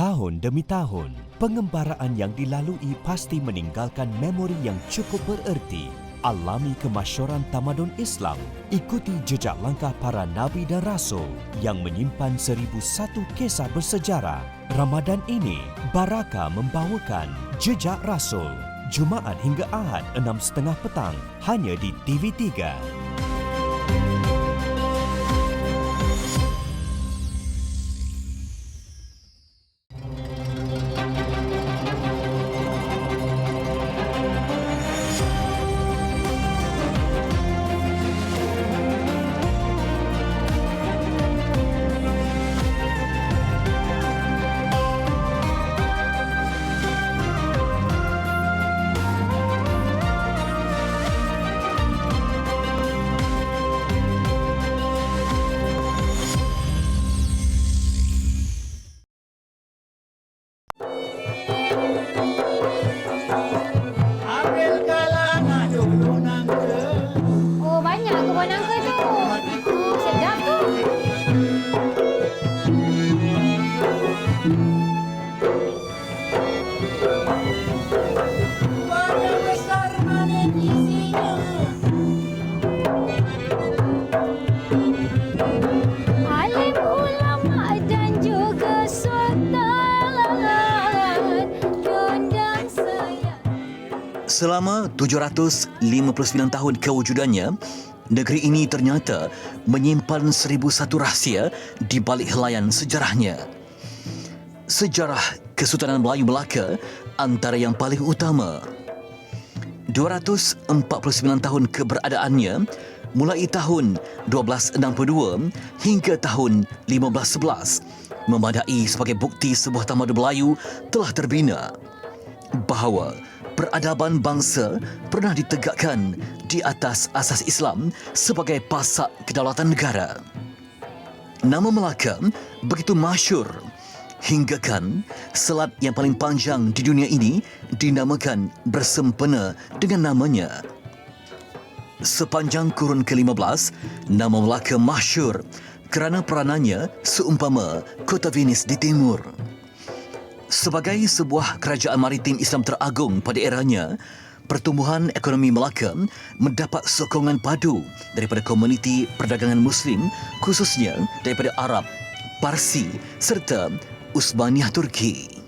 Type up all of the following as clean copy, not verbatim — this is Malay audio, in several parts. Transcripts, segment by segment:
Tahun demi tahun, pengembaraan yang dilalui pasti meninggalkan memori yang cukup bererti. Alami kemasyhuran tamadun Islam, ikuti jejak langkah para nabi dan rasul yang menyimpan 1001 kisah bersejarah. Ramadan ini, Baraka membawakan Jejak Rasul. Jumaat hingga Ahad 6.30 petang, hanya di TV3. Oh, banyak kebun angka tu. Sedap tu. Banyak besar mana isinya. Alim ulama dan juga sultan. Gondang saya. Selama 759 tahun kewujudannya, negeri ini ternyata menyimpan 1001 rahsia di balik helaian sejarahnya. Sejarah Kesultanan Melayu Melaka antara yang paling utama. 249 tahun keberadaannya, mulai tahun 1262 hingga tahun 1511, memadai sebagai bukti sebuah tamadun Melayu telah terbina, bahawa peradaban bangsa pernah ditegakkan di atas asas Islam sebagai pasak kedaulatan negara. Nama Melaka begitu masyhur hinggakan selat yang paling panjang di dunia ini dinamakan bersempena dengan namanya. Sepanjang kurun ke-15, nama Melaka masyhur kerana peranannya seumpama kota Venice di timur. Sebagai sebuah kerajaan maritim Islam teragung pada eranya, pertumbuhan ekonomi Melaka mendapat sokongan padu daripada komuniti perdagangan Muslim, khususnya daripada Arab, Parsi serta Uthmaniyah Turki.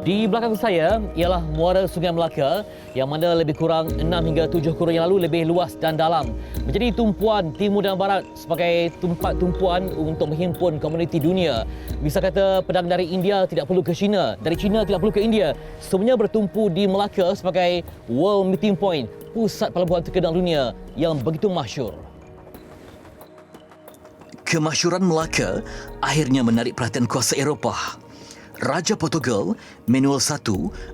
Di belakang saya ialah muara Sungai Melaka yang mana lebih kurang 6 hingga 7 kurun yang lalu lebih luas dan dalam. Menjadi tumpuan timur dan barat sebagai tempat tumpuan untuk menghimpun komuniti dunia. Bisa kata pedang dari India tidak perlu ke China, dari China tidak perlu ke India. Semuanya bertumpu di Melaka sebagai World Meeting Point, pusat pelabuhan terkenal dunia yang begitu masyhur. Kemasyhuran Melaka akhirnya menarik perhatian kuasa Eropah. Raja Portugal Manuel I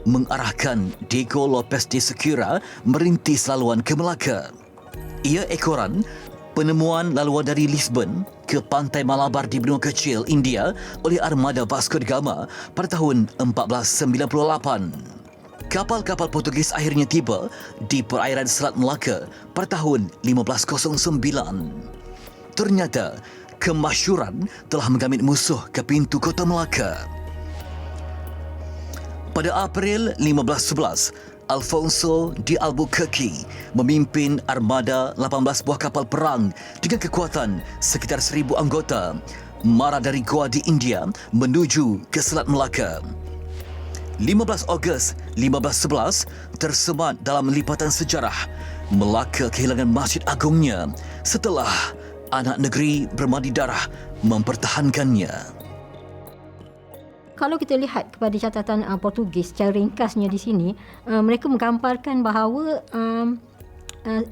mengarahkan Diego Lopes de Segura merintis laluan ke Melaka. Ia ekoran penemuan laluan dari Lisbon ke pantai Malabar di benua kecil India oleh armada Vasco da Gama pada tahun 1498. Kapal-kapal Portugis akhirnya tiba di perairan Selat Melaka pada tahun 1509. Ternyata kemasyhuran telah menggamit musuh ke pintu kota Melaka. Pada April 1511, Alfonso de Albuquerque memimpin armada 18 buah kapal perang dengan kekuatan sekitar 1,000 anggota mara dari Goa di India menuju ke Selat Melaka. 15 Ogos 1511 tersemat dalam lipatan sejarah. Melaka kehilangan Masjid Agungnya setelah anak negeri bermandi darah mempertahankannya. Kalau kita lihat kepada catatan Portugis secara ringkasnya di sini, mereka menggambarkan bahawa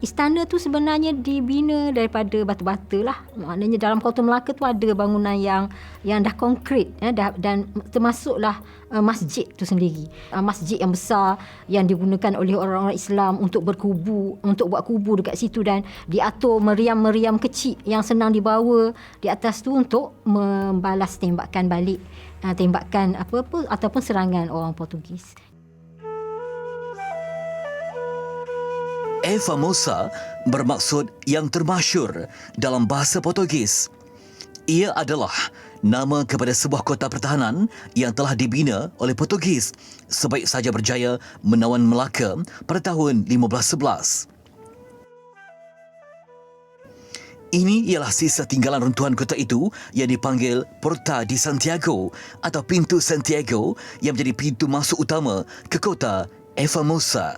istana tu sebenarnya dibina daripada batu-bata lah. Maknanya dalam Kota Melaka tu ada bangunan yang dah konkret dan termasuklah masjid tu sendiri. Masjid yang besar yang digunakan oleh orang-orang Islam untuk berkubu, untuk buat kubu dekat situ, dan diatur meriam-meriam kecil yang senang dibawa di atas tu untuk membalas tembakan balik, tembakan apa-apa ataupun serangan orang Portugis. E Famosa bermaksud yang termasyur dalam bahasa Portugis. Ia adalah nama kepada sebuah kota pertahanan yang telah dibina oleh Portugis sebaik saja berjaya menawan Melaka pada tahun 1511. Ini ialah sisa tinggalan runtuhan kota itu yang dipanggil Porta di Santiago atau Pintu Santiago, yang menjadi pintu masuk utama ke kota E Famosa.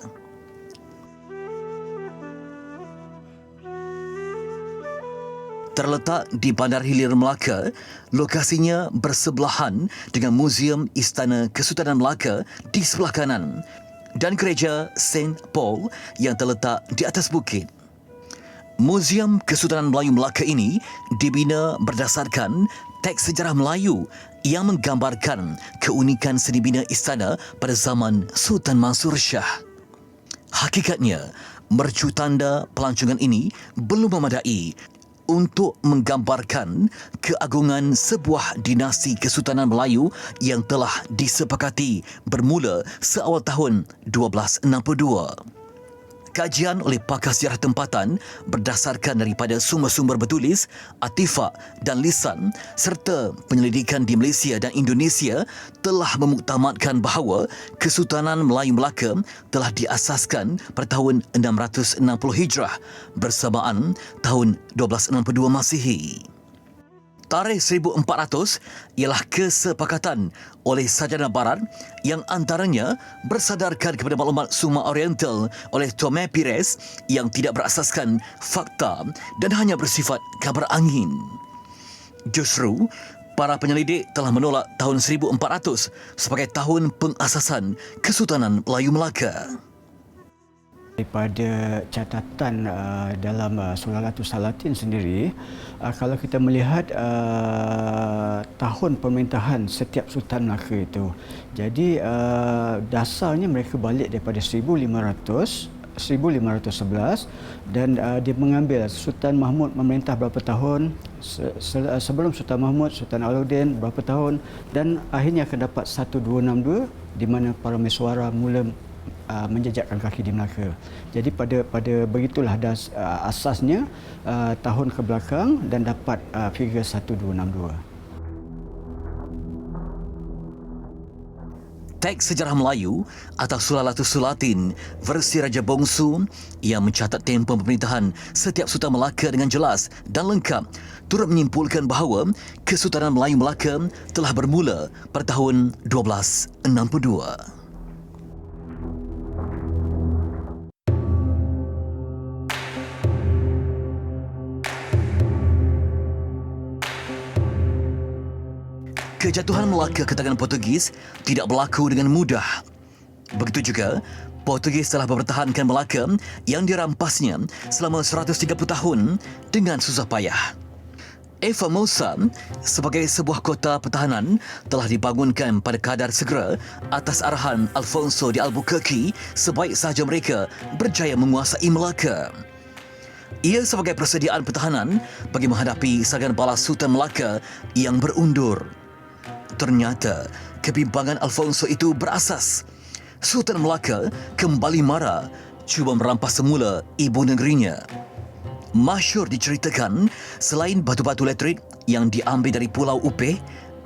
Terletak di Bandar Hilir Melaka, lokasinya bersebelahan dengan Muzium Istana Kesultanan Melaka di sebelah kanan dan Gereja Saint Paul yang terletak di atas bukit. Muzium Kesultanan Melayu Melaka ini dibina berdasarkan teks sejarah Melayu yang menggambarkan keunikan seni bina istana pada zaman Sultan Mansur Shah. Hakikatnya, mercu tanda pelancongan ini belum memadai untuk menggambarkan keagungan sebuah dinasti Kesultanan Melayu yang telah disepakati bermula seawal tahun 1262. Kajian oleh pakar sejarah tempatan berdasarkan daripada sumber-sumber bertulis, artifak dan lisan serta penyelidikan di Malaysia dan Indonesia telah memuktamadkan bahawa Kesultanan Melayu Melaka telah diasaskan pada tahun 660 Hijrah bersamaan tahun 1262 Masihi. Tarikh 1400 ialah kesepakatan oleh sarjana barat yang antaranya bersadarkan kepada maklumat Summa Oriental oleh Tomé Pires yang tidak berasaskan fakta dan hanya bersifat kabar angin. Justru, para penyelidik telah menolak tahun 1400 sebagai tahun pengasasan Kesultanan Melayu Melaka. Daripada catatan dalam Sulalatus Salatin sendiri, kalau kita melihat tahun pemerintahan setiap Sultan Melaka itu, jadi dasarnya mereka balik daripada 1511 dan dia mengambil Sultan Mahmud memerintah berapa tahun, sebelum Sultan Mahmud, Sultan Alauddin berapa tahun, dan akhirnya akan dapat 1262 di mana para mesuara mula menjejakkan kaki di Melaka. Jadi pada begitulah asasnya tahun ke belakang dan dapat figure 1262. Teks sejarah Melayu atau Sulalatus Sulatin versi Raja Bongsu yang mencatat tempoh pemerintahan setiap Sultan Melaka dengan jelas dan lengkap turut menyimpulkan bahawa Kesultanan Melayu Melaka telah bermula pada tahun 1262. Kejatuhan Melaka ke tangan Portugis tidak berlaku dengan mudah. Begitu juga, Portugis telah mempertahankan Melaka yang dirampasnya selama 130 tahun dengan susah payah. E Famosa sebagai sebuah kota pertahanan telah dibangunkan pada kadar segera atas arahan Alfonso de Albuquerque sebaik sahaja mereka berjaya menguasai Melaka. Ia sebagai persediaan pertahanan bagi menghadapi serangan balas Sultan Melaka yang berundur. Ternyata, kebimbangan Alfonso itu berasas. Sultan Melaka kembali marah, cuba merampas semula ibu negerinya. Masyhur diceritakan, selain batu-batu elektrik yang diambil dari Pulau Upeh,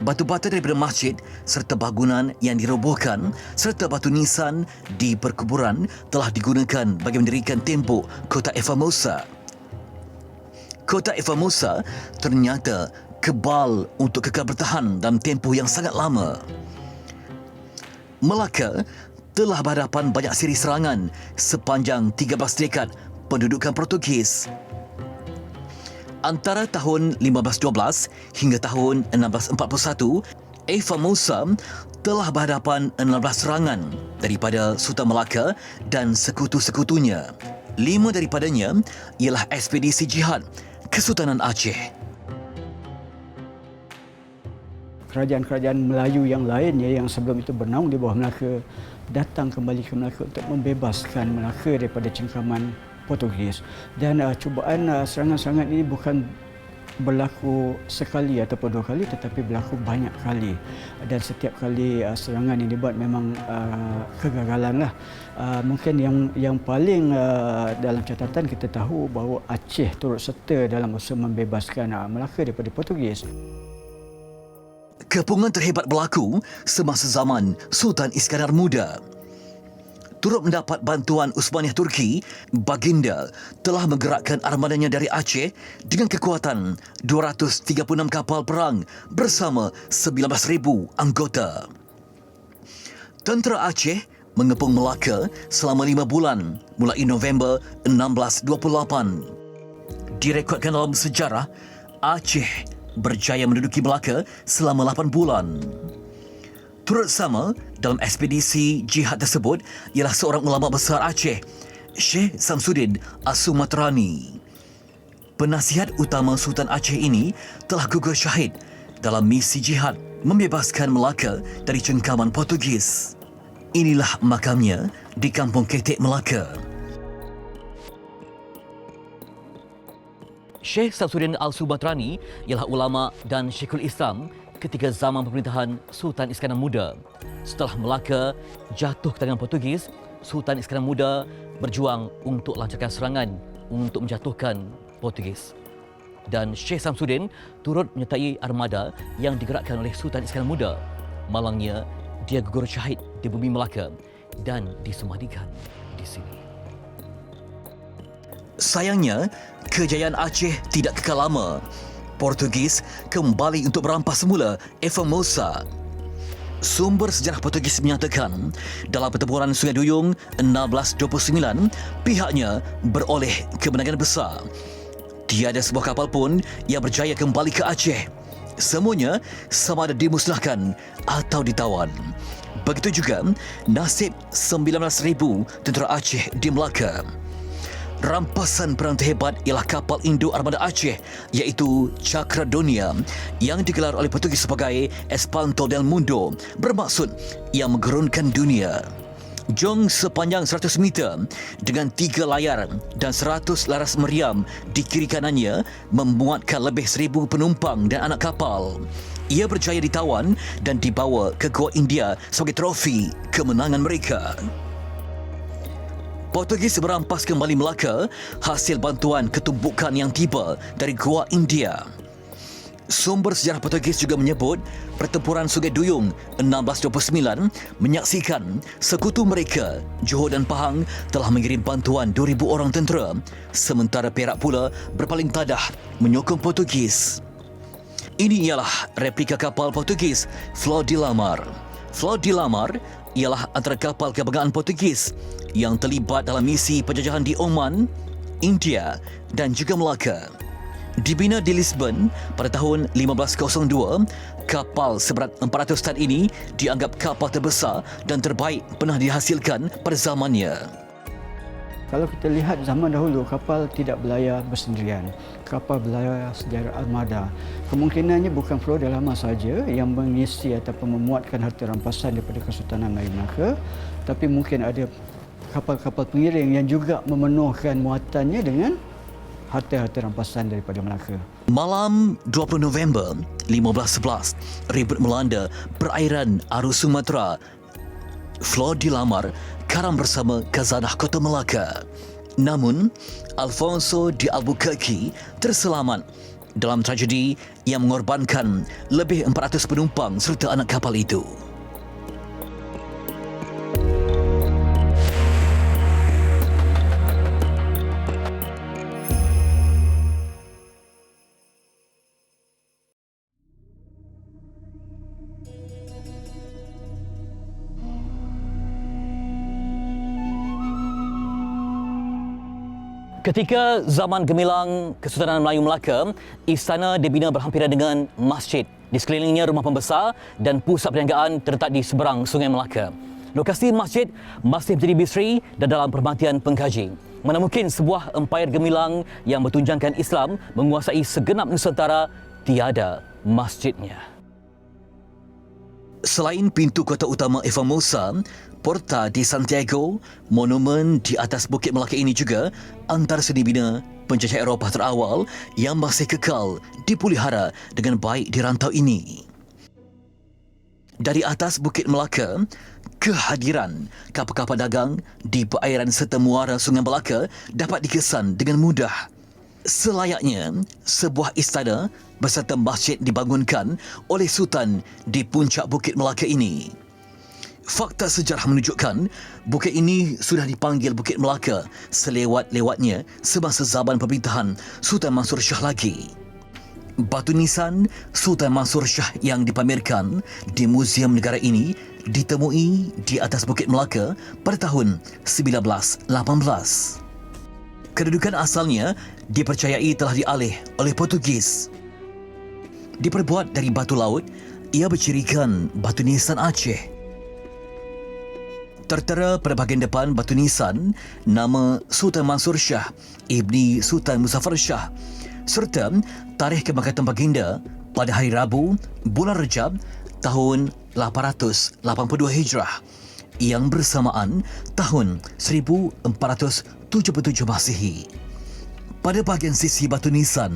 batu-batu daripada masjid serta bangunan yang dirobohkan serta batu nisan di perkuburan telah digunakan bagi mendirikan tembok kota E Famosa. Kota E Famosa ternyata kebal untuk kekal bertahan dalam tempoh yang sangat lama. Melaka telah berhadapan banyak siri serangan sepanjang 13 dekad pendudukan Portugis. Antara tahun 1512 hingga tahun 1641, E Famosa telah berhadapan 16 serangan daripada Sultan Melaka dan sekutu-sekutunya. 5 daripadanya ialah ekspedisi jihad Kesultanan Aceh. Kerajaan-kerajaan Melayu yang lain yang sebelum itu bernaung di bawah Melaka datang kembali ke Melaka untuk membebaskan Melaka daripada cengkaman Portugis. Dan cubaan serangan-serangan ini bukan berlaku sekali ataupun 2 kali, tetapi berlaku banyak kali, dan setiap kali serangan yang dibuat memang kegagalan lah. Mungkin yang paling dalam catatan kita tahu bahawa Aceh turut serta dalam usaha membebaskan Melaka daripada Portugis. Kepungan terhebat berlaku semasa zaman Sultan Iskandar Muda. Turut mendapat bantuan Uthmaniyah Turki, baginda telah menggerakkan armadanya dari Aceh dengan kekuatan 236 kapal perang bersama 19,000 anggota. Tentera Aceh mengepung Melaka selama 5 bulan mulai November 1628. Direkodkan dalam sejarah, Aceh berjaya menduduki Melaka selama 8 bulan. Turut sama dalam ekspedisi jihad tersebut ialah seorang ulama besar Aceh, Syekh Samsuddin As-Sumatrani. Penasihat utama Sultan Aceh ini telah gugur syahid dalam misi jihad membebaskan Melaka dari cengkaman Portugis. Inilah makamnya di Kampung Ketek, Melaka. Syekh Samsuddin Al-Sumatrani ialah ulama dan Syekhul Islam ketika zaman pemerintahan Sultan Iskandar Muda. Setelah Melaka jatuh ke tangan Portugis, Sultan Iskandar Muda berjuang untuk lancarkan serangan untuk menjatuhkan Portugis. Dan Syekh Samsuddin turut menyertai armada yang digerakkan oleh Sultan Iskandar Muda. Malangnya, dia gugur syahid di bumi Melaka dan disemadikan di sini. Sayangnya, kejayaan Aceh tidak kekal lama. Portugis kembali untuk merampas semula Formosa. Sumber sejarah Portugis menyatakan dalam pertempuran Sungai Duyung 1629, pihaknya beroleh kemenangan besar. Tiada sebuah kapal pun yang berjaya kembali ke Aceh. Semuanya sama ada dimusnahkan atau ditawan. Begitu juga nasib 19,000 tentera Aceh di Melaka. Rampasan perang terhebat ialah kapal induk armada Aceh, iaitu Cakradonia, yang digelar oleh Portugis sebagai Espanto del Mundo, bermaksud yang menggerunkan dunia. Jong sepanjang 100 meter dengan 3 layar dan 100 laras meriam di kiri kanannya memuatkan lebih 1,000 penumpang dan anak kapal. Ia berjaya ditawan dan dibawa ke Gua India sebagai trofi kemenangan mereka. Portugis merampas kembali Melaka hasil bantuan ketumbukan yang tiba dari Gua India. Sumber sejarah Portugis juga menyebut pertempuran Sungai Duyung 1629 menyaksikan sekutu mereka, Johor dan Pahang, telah mengirim bantuan 2,000 orang tentera, sementara Perak pula berpaling tadah menyokong Portugis. Ini ialah replika kapal Portugis Flor de la Mar. Flor de la Mar ialah antara kapal kebanggaan Portugis yang terlibat dalam misi penjajahan di Oman, India dan juga Melaka. Dibina di Lisbon pada tahun 1502, kapal seberat 400 tan ini dianggap kapal terbesar dan terbaik pernah dihasilkan pada zamannya. Kalau kita lihat zaman dahulu, kapal tidak berlayar bersendirian. Kapal berlayar secara armada. Kemungkinannya bukan Flor de la Mar saja yang mengisi ataupun memuatkan harta rampasan daripada Kesultanan Melayu Melaka, tapi mungkin ada kapal-kapal pengiring yang juga memenuhkan muatannya dengan harta-harta rampasan daripada Melaka. Malam 20 November 1511, ribut melanda perairan Arus Sumatera. Flor de la Mar karam bersama khazanah kota Melaka. Namun, Alfonso de Albuquerque terselamat dalam tragedi yang mengorbankan lebih 400 penumpang serta anak kapal itu. Ketika zaman gemilang Kesultanan Melayu Melaka, istana dibina berhampiran dengan masjid. Di sekelilingnya rumah pembesar dan pusat perniagaan terletak di seberang Sungai Melaka. Lokasi masjid masih menjadi misteri dan dalam perhatian pengkaji. Mana mungkin sebuah empayar gemilang yang bertunjangkan Islam menguasai segenap Nusantara tiada masjidnya. Selain pintu kota utama Formosa, Porta de Santiago, monumen di atas Bukit Melaka ini juga antara seni bina penjajah Eropah terawal yang masih kekal dipelihara dengan baik di rantau ini. Dari atas Bukit Melaka, kehadiran kapal-kapal dagang di perairan serta muara Sungai Melaka dapat dikesan dengan mudah. Selayaknya sebuah istana beserta masjid dibangunkan oleh Sultan di puncak Bukit Melaka ini. Fakta sejarah menunjukkan bukit ini sudah dipanggil Bukit Melaka selewat-lewatnya semasa zaman pemerintahan Sultan Mansur Shah lagi. Batu nisan Sultan Mansur Shah yang dipamerkan di Muzium Negara ini ditemui di atas Bukit Melaka pada tahun 1918. Kedudukan asalnya dipercayai telah dialih oleh Portugis. Diperbuat dari batu laut, ia bercirikan batu nisan Aceh. Tertera pada bahagian depan batu nisan nama Sultan Mansur Shah Ibni Sultan Muzaffar Shah serta tarikh kebangkitan baginda pada hari Rabu bulan Rejab tahun 882 Hijrah yang bersamaan tahun 1477 Masihi. Pada bahagian sisi batu nisan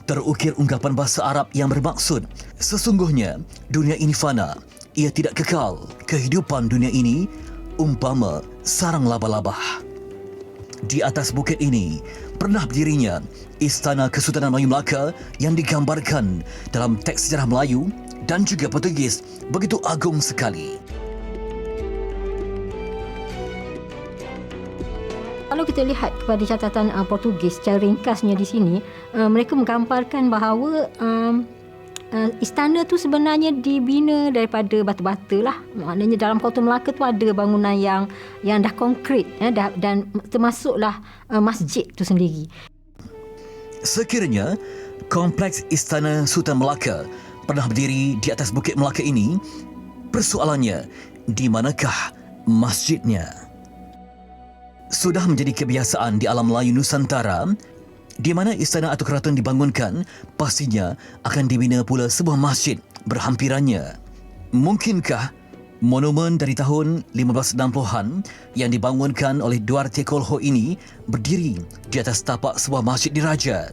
terukir ungkapan bahasa Arab yang bermaksud sesungguhnya dunia ini fana, ia tidak kekal. Kehidupan dunia ini umpama sarang laba-laba. Di atas bukit ini pernah berdirinya Istana Kesultanan Melayu Melaka yang digambarkan dalam teks sejarah Melayu dan juga Portugis begitu agung sekali. Kalau kita lihat kepada catatan Portugis secara ringkasnya di sini, mereka menggambarkan bahawa istana tu sebenarnya dibina daripada batu-bata lah. Maknanya dalam Kota Melaka tu ada bangunan yang dah konkrit dan termasuklah masjid tu sendiri. Sekiranya kompleks Istana Sultan Melaka pernah berdiri di atas Bukit Melaka ini, persoalannya di manakah masjidnya? Sudah menjadi kebiasaan di alam Melayu Nusantara, di mana istana atau keraton dibangunkan, pastinya akan dibina pula sebuah masjid berhampirannya. Mungkinkah monumen dari tahun 1560-an yang dibangunkan oleh Duarte Kolho ini berdiri di atas tapak sebuah masjid diraja?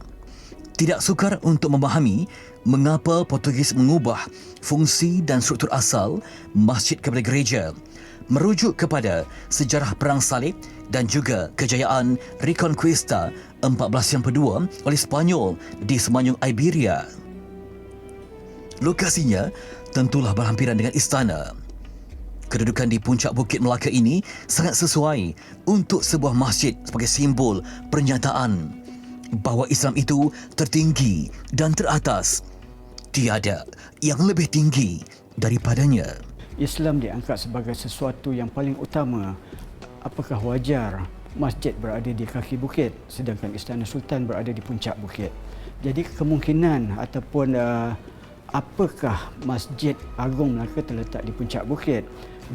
Tidak sukar untuk memahami mengapa Portugis mengubah fungsi dan struktur asal masjid kepada gereja, merujuk kepada sejarah Perang Salib dan juga kejayaan Reconquista 1492 oleh Sepanyol di semenanjung Iberia. Lokasinya tentulah berhampiran dengan istana. Kedudukan di puncak Bukit Melaka ini sangat sesuai untuk sebuah masjid sebagai simbol pernyataan bahawa Islam itu tertinggi dan teratas. Tiada yang lebih tinggi daripadanya. Islam diangkat sebagai sesuatu yang paling utama. Apakah wajar masjid berada di kaki bukit sedangkan Istana Sultan berada di puncak bukit? Jadi kemungkinan ataupun apakah Masjid Agung Melaka terletak di puncak bukit?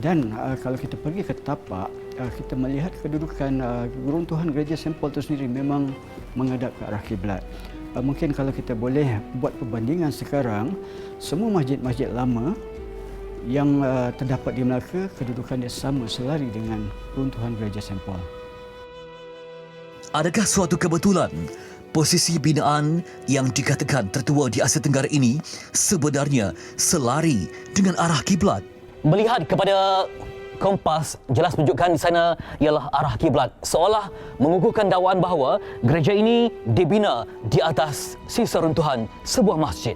Dan kalau kita pergi ke tapak, kita melihat kedudukan runtuhan gereja St. Paul itu sendiri memang menghadap ke arah kiblat. Mungkin kalau kita boleh buat perbandingan sekarang, semua masjid-masjid lama yang terdapat di Melaka, kedudukannya sama selari dengan runtuhan gereja St. Paul. Adakah suatu kebetulan posisi binaan yang dikatakan tertua di Asia Tenggara ini sebenarnya selari dengan arah kiblat? Melihat kepada kompas, jelas menunjukkan di sana ialah arah kiblat, seolah mengukuhkan dakwaan bahawa gereja ini dibina di atas sisa runtuhan sebuah masjid.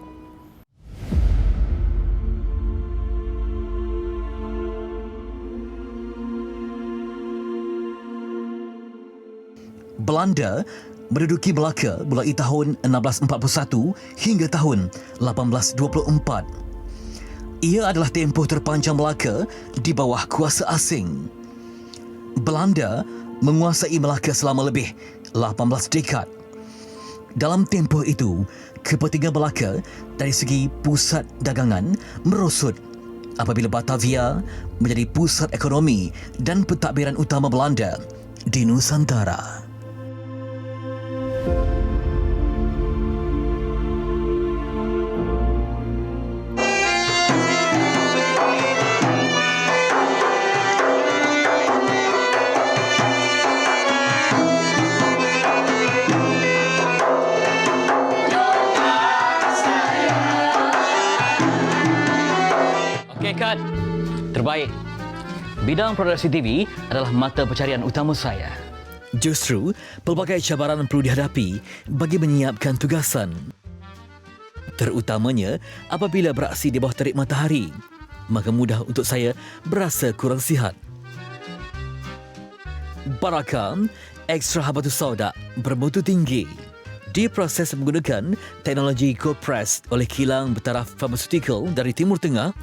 Belanda menduduki Melaka mulai tahun 1641 hingga tahun 1824. Ia adalah tempoh terpanjang Melaka di bawah kuasa asing. Belanda menguasai Melaka selama lebih 18 dekad. Dalam tempoh itu, kepentingan Melaka dari segi pusat dagangan merosot apabila Batavia menjadi pusat ekonomi dan pentadbiran utama Belanda di Nusantara. terbaik. Bidang produksi TV adalah mata pencarian utama saya. Justru, pelbagai cabaran perlu dihadapi bagi menyiapkan tugasan. Terutamanya apabila beraksi di bawah terik matahari, maka mudah untuk saya berasa kurang sihat. Baraka, ekstra habatus sauda bermutu tinggi. Diproses menggunakan teknologi cold press oleh kilang bertaraf farmaceutical dari Timur Tengah,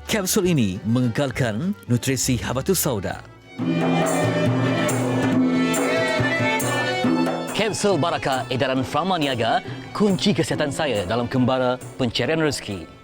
kapsul ini mengekalkan nutrisi habatus sauda. Kapsul Baraka edaran Frama Niaga, kunci kesihatan saya dalam kembara pencarian rezeki.